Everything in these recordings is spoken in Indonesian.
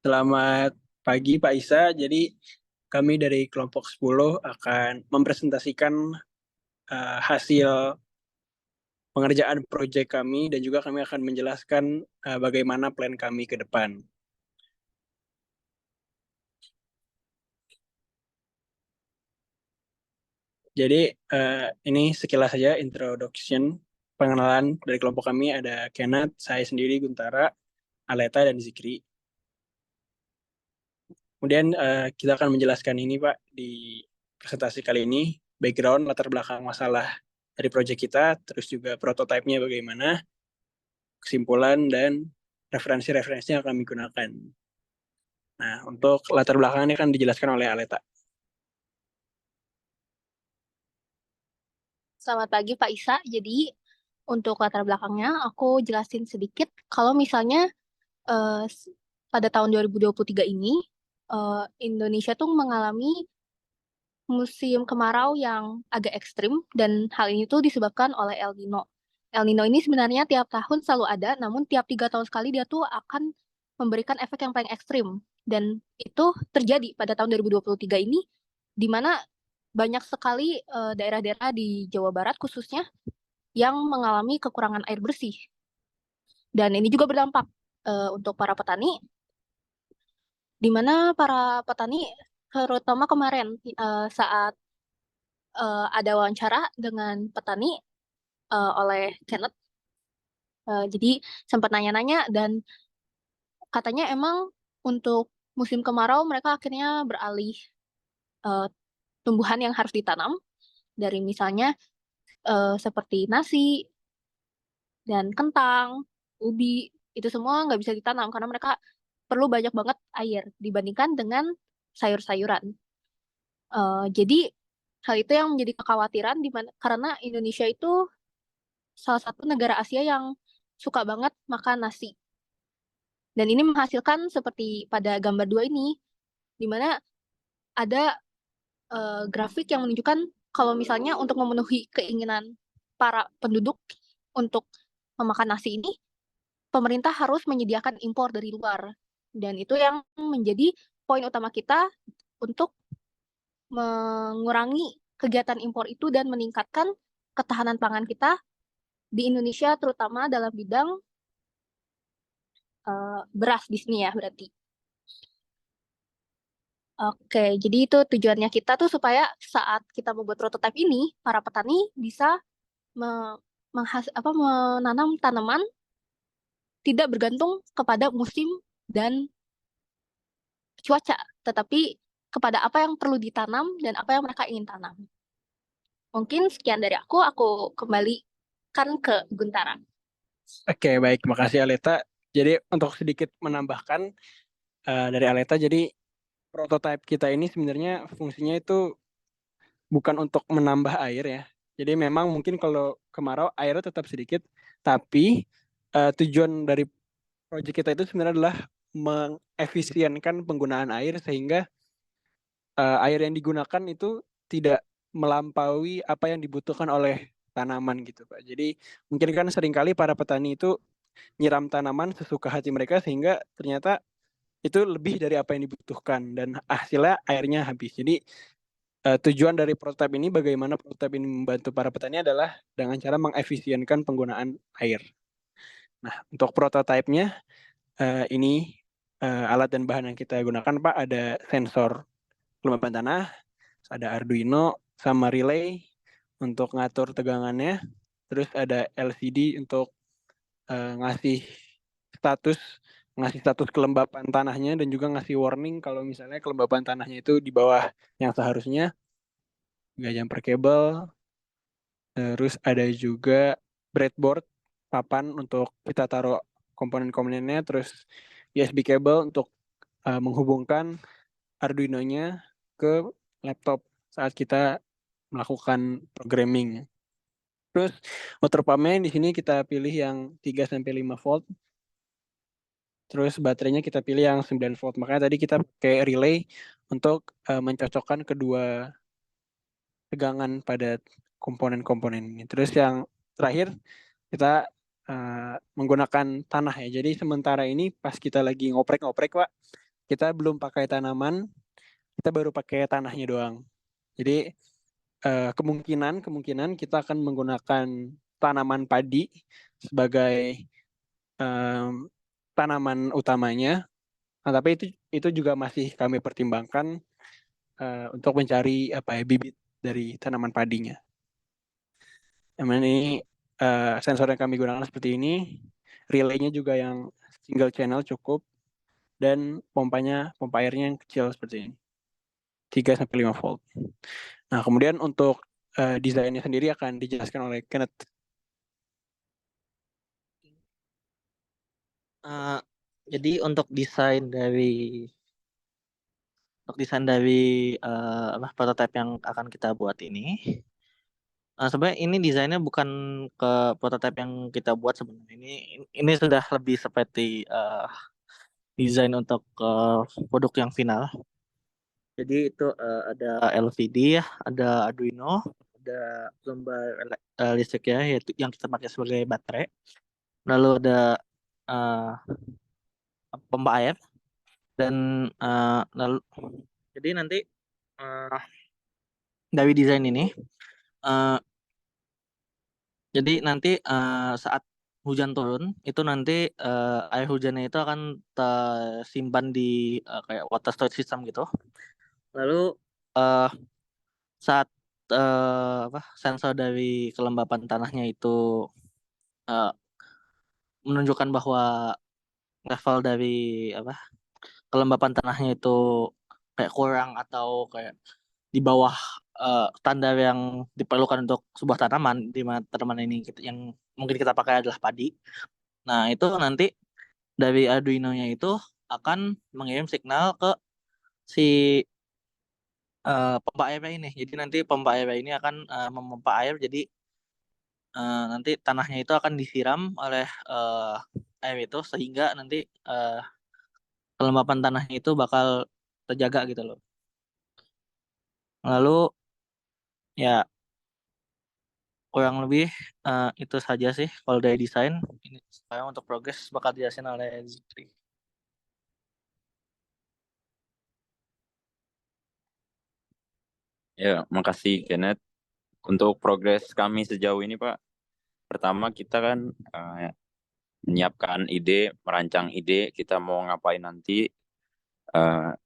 Selamat pagi Pak Isa. Jadi kami dari kelompok 10 akan mempresentasikan hasil pengerjaan proyek kami dan juga kami akan menjelaskan bagaimana plan kami ke depan. Jadi ini sekilas saja introduction pengenalan dari kelompok kami. Ada Kenneth, saya sendiri Guntara, Aleta, dan Zikri. Kemudian kita akan menjelaskan ini Pak di presentasi kali ini, background, latar belakang masalah dari proyek kita, terus juga prototipenya bagaimana, kesimpulan, dan referensi-referensi yang kami gunakan. Nah, untuk latar belakangnya kan dijelaskan oleh Aleta. Selamat pagi Pak Isa. Jadi untuk latar belakangnya aku jelasin sedikit kalau misalnya eh, s- pada tahun 2023 ini Indonesia tuh mengalami musim kemarau yang agak ekstrim dan hal ini tuh disebabkan oleh El Nino. El Nino ini sebenarnya tiap tahun selalu ada, namun tiap 3 tahun sekali dia tuh akan memberikan efek yang paling ekstrim. Dan itu terjadi pada tahun 2023 ini, di mana banyak sekali daerah-daerah di Jawa Barat khususnya yang mengalami kekurangan air bersih. Dan ini juga berdampak untuk para petani, di mana para petani terutama kemarin saat ada wawancara dengan petani oleh Kenneth. Jadi sempat nanya-nanya dan katanya emang untuk musim kemarau mereka akhirnya beralih eh, tumbuhan yang harus ditanam dari misalnya seperti nasi dan kentang, ubi, itu semua nggak bisa ditanam karena mereka perlu banyak banget air dibandingkan dengan sayur-sayuran. Jadi hal itu yang menjadi kekhawatiran di mana karena Indonesia itu salah satu negara Asia yang suka banget makan nasi. Dan ini menghasilkan seperti pada gambar 2 ini, di mana ada grafik yang menunjukkan kalau misalnya untuk memenuhi keinginan para penduduk untuk memakan nasi ini, pemerintah harus menyediakan impor dari luar. Dan itu yang menjadi poin utama kita untuk mengurangi kegiatan impor itu dan meningkatkan ketahanan pangan kita di Indonesia, terutama dalam bidang beras di sini ya berarti. Oke, jadi itu tujuannya kita tuh supaya saat kita membuat prototipe ini, para petani bisa me- menanam tanaman tidak bergantung kepada musim dan cuaca, tetapi kepada apa yang perlu ditanam dan apa yang mereka ingin tanam. Mungkin sekian dari aku kembalikan ke Guntara. Oke, baik. Makasih Aleta. Jadi untuk sedikit menambahkan dari Aleta, jadi prototipe kita ini sebenarnya fungsinya itu bukan untuk menambah air ya. Jadi memang mungkin kalau kemarau airnya tetap sedikit, tapi tujuan dari proyek kita itu sebenarnya adalah mengefisienkan penggunaan air sehingga air yang digunakan itu tidak melampaui apa yang dibutuhkan oleh tanaman gitu Pak. Jadi mungkin kan seringkali para petani itu nyiram tanaman sesuka hati mereka sehingga ternyata itu lebih dari apa yang dibutuhkan dan hasilnya airnya habis. Jadi tujuan dari prototipe ini bagaimana prototipe ini membantu para petani adalah dengan cara mengefisienkan penggunaan air. Nah, untuk prototipenya ini alat dan bahan yang kita gunakan Pak ada sensor kelembapan tanah, ada Arduino sama relay untuk ngatur tegangannya, terus ada LCD untuk ngasih status ngasih status kelembapan tanahnya dan juga ngasih warning kalau misalnya kelembapan tanahnya itu di bawah yang seharusnya, nggak jumper kabel. Terus ada juga breadboard, papan untuk kita taruh komponen-komponennya, terus USB cable untuk menghubungkan Arduino-nya ke laptop saat kita melakukan programming. Terus motor pumpnya di sini kita pilih yang 3 sampai 5 volt. Terus baterainya kita pilih yang 9 volt. Makanya tadi kita pakai relay untuk mencocokkan kedua tegangan pada komponen-komponen ini. Terus yang terakhir kita menggunakan tanah ya. Jadi sementara ini pas kita lagi ngoprek-ngoprek Pak, kita belum pakai tanaman, kita baru pakai tanahnya doang. Jadi kemungkinan kita akan menggunakan tanaman padi sebagai tanaman utamanya. Nah, tapi itu juga masih kami pertimbangkan untuk mencari bibit dari tanaman padinya. Emang ini sensor yang kami gunakan seperti ini, relaynya juga yang single channel cukup, dan pompa airnya yang kecil seperti ini, 3 sampai 5 volt. Nah, kemudian untuk desainnya sendiri akan dijelaskan oleh Kenneth. Jadi untuk desain dari prototipe yang akan kita buat ini, sebenarnya ini desainnya bukan ke prototipe yang kita buat sebenarnya. Ini sudah lebih seperti desain untuk produk yang final. Jadi itu ada LVD ya, ada Arduino, ada sumber listrik ya, yaitu yang kita pakai sebagai baterai. Lalu ada pompa air dan lalu jadi nanti dari desain ini jadi nanti saat hujan turun itu nanti air hujannya itu akan tersimpan di kayak water storage system gitu. Lalu saat sensor dari kelembapan tanahnya itu menunjukkan bahwa level dari kelembapan tanahnya itu kayak kurang atau kayak di bawah standar yang diperlukan untuk sebuah tanaman, di mana tanaman ini yang mungkin kita pakai adalah padi. Nah, itu nanti dari Arduino-nya itu akan mengirim signal ke si pompa air ini. Jadi nanti pompa air ini akan memompa air, jadi nanti tanahnya itu akan disiram oleh air itu sehingga nanti kelembapan tanahnya itu bakal terjaga gitu loh. Lalu ya kurang lebih itu saja sih kalau dari desain. Ini sekarang untuk progres bakal dijelasin oleh Zikri. Ya, makasih Kenneth. Untuk progres kami sejauh ini, Pak, pertama kita kan menyiapkan ide, merancang ide, kita mau ngapain nanti,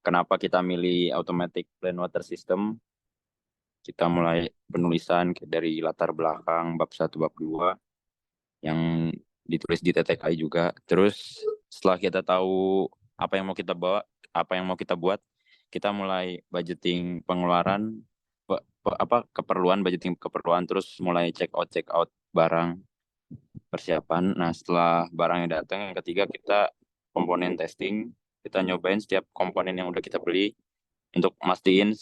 kenapa kita milih automatic plain water system, kita mulai penulisan dari latar belakang bab 1, bab 2, yang ditulis di TTKI juga. Terus setelah kita tahu apa yang mau kita bawa, apa yang mau kita buat, kita mulai budgeting pengeluaran, budgeting keperluan, terus mulai check out barang, persiapan. Nah, setelah barangnya datang, yang ketiga kita komponen testing, kita nyobain setiap komponen yang udah kita beli untuk mastiin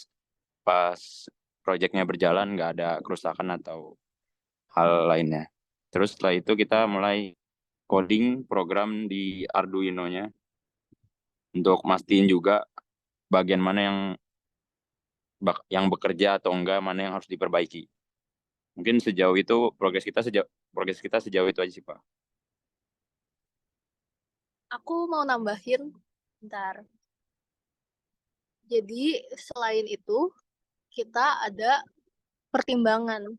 pas proyeknya berjalan nggak ada kerusakan atau hal lainnya. Terus setelah itu kita mulai coding program di Arduino-nya untuk mastiin juga bagian mana yang bekerja atau enggak, mana yang harus diperbaiki. Mungkin sejauh itu progres kita sejauh itu aja sih, Pak. Aku mau nambahin, bentar. Jadi selain itu, kita ada pertimbangan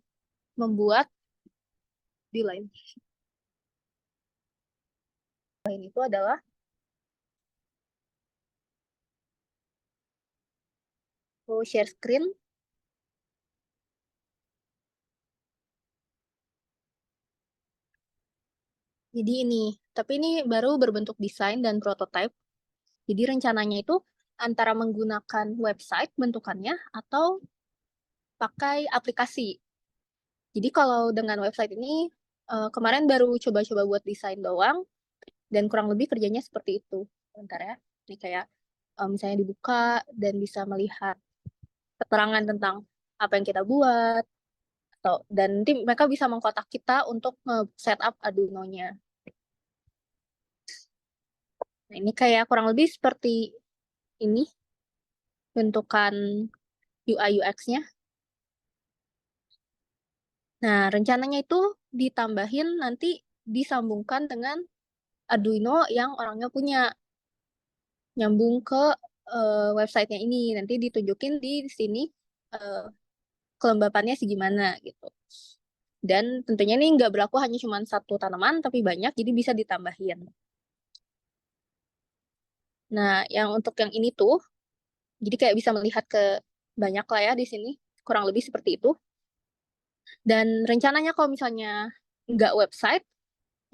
membuat di lain itu adalah share screen. Jadi tapi ini baru berbentuk desain dan prototype. Jadi rencananya itu antara menggunakan website bentukannya atau pakai aplikasi. Jadi kalau dengan website ini kemarin baru coba-coba buat desain doang dan kurang lebih kerjanya seperti itu. Bentar ya. Ini kayak misalnya dibuka dan bisa melihat keterangan tentang apa yang kita buat dan nanti mereka bisa mengkotak kita untuk setup Arduino-nya. Nah, ini kayak kurang lebih seperti ini bentukan UI UX-nya. Nah, rencananya itu ditambahin nanti disambungkan dengan Arduino yang orangnya punya, nyambung ke websitenya ini, nanti ditunjukin di sini kelembapannya segimana gitu. Dan tentunya ini nggak berlaku hanya cuma satu tanaman, tapi banyak, jadi bisa ditambahin. Nah, yang untuk yang ini tuh, jadi kayak bisa melihat ke banyak lah ya di sini, kurang lebih seperti itu. Dan rencananya kalau misalnya nggak website,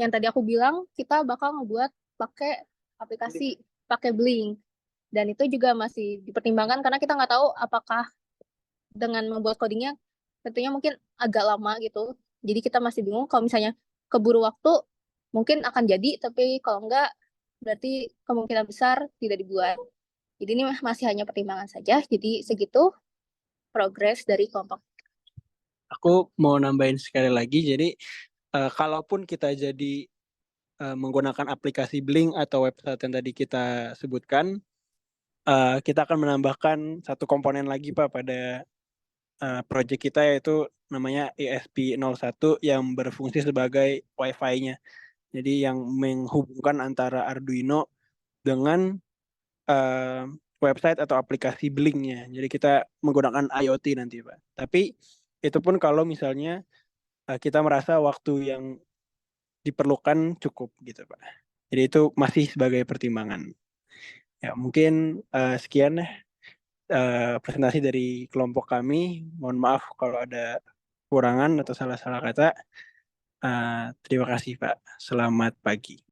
yang tadi aku bilang, kita bakal ngebuat pakai aplikasi, pakai Blink. Dan itu juga masih dipertimbangkan karena kita nggak tahu apakah dengan membuat codingnya tentunya mungkin agak lama gitu. Jadi kita masih bingung kalau misalnya keburu waktu mungkin akan jadi, tapi kalau enggak berarti kemungkinan besar tidak dibuat. Jadi ini masih hanya pertimbangan saja. Jadi segitu progres dari kelompok. Aku mau nambahin sekali lagi, jadi kalaupun kita jadi menggunakan aplikasi Blink atau website yang tadi kita sebutkan, kita akan menambahkan satu komponen lagi Pak pada project kita, yaitu namanya ESP01 yang berfungsi sebagai Wi-Fi-nya. Jadi yang menghubungkan antara Arduino dengan website atau aplikasi Blink-nya. Jadi kita menggunakan IoT nanti Pak. Tapi itu pun kalau misalnya kita merasa waktu yang diperlukan cukup gitu Pak. Jadi itu masih sebagai pertimbangan. Ya mungkin sekian presentasi dari kelompok kami. Mohon maaf kalau ada kekurangan atau salah-salah kata. Terima kasih Pak. Selamat pagi.